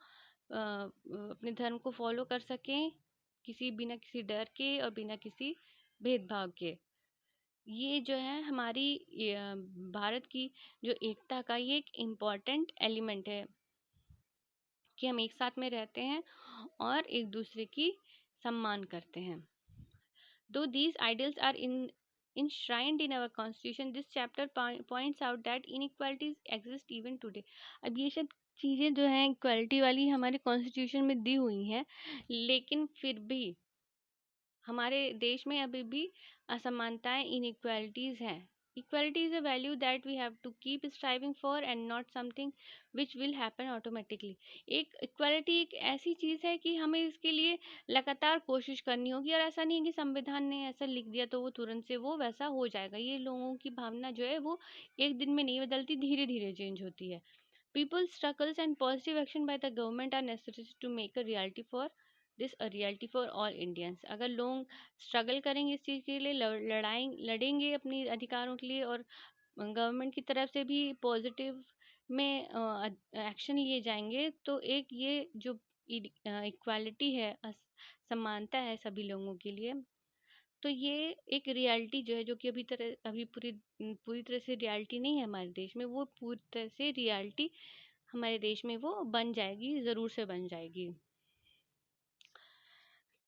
अपने धर्म को फॉलो कर सकें, बिना किसी डर के और बिना किसी भेदभाव के। ये जो है हमारी भारत की जो एकता का ये एक इम्पॉर्टेंट एलिमेंट है कि हम एक साथ में रहते हैं और एक दूसरे की सम्मान करते हैं। Though these ideals are enshrined in our constitution, this chapter points out that inequalities exist even today. अब ये सब चीज़ें जो हैं इक्वालिटी वाली हमारे कॉन्स्टिट्यूशन में दी हुई हैं, लेकिन फिर भी हमारे देश में अभी भी असमानताएं, इनइक्वालिटीज हैं। Equality is a value that we have to keep striving for and not something which will happen automatically. एक इक्वालिटी एक ऐसी चीज़ है कि हमें इसके लिए लगातार कोशिश करनी होगी, और ऐसा नहीं है कि संविधान ने ऐसा लिख दिया तो वो तुरंत से वो वैसा हो जाएगा। ये लोगों की भावना जो है वो एक दिन में नहीं बदलती, धीरे धीरे चेंज होती है। People's struggles and positive action by the government are necessary to make a reality for this a reality for all Indians। अगर लोग स्ट्रगल करेंगे इस चीज़ के लिए, लड़ेंगे अपने अधिकारों के लिए, और गवर्नमेंट की तरफ से भी पॉजिटिव में एक्शन लिए जाएंगे, तो एक ये जो इक्वालिटी है, समानता है सभी लोगों के लिए, तो ये एक रियलिटी जो है, जो कि अभी पूरी पूरी तरह से रियलिटी नहीं है हमारे देश में, वो पूरी तरह से रियलिटी हमारे देश में वो बन जाएगी, ज़रूर से बन जाएगी।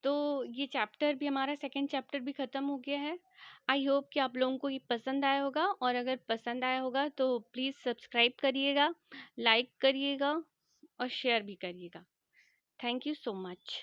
तो ये चैप्टर भी, हमारा सेकंड चैप्टर भी ख़त्म हो गया है। आई होप कि आप लोगों को ये पसंद आया होगा, और अगर पसंद आया होगा तो प्लीज़ सब्सक्राइब करिएगा, लाइक करिएगा और शेयर भी करिएगा। Thank you so much.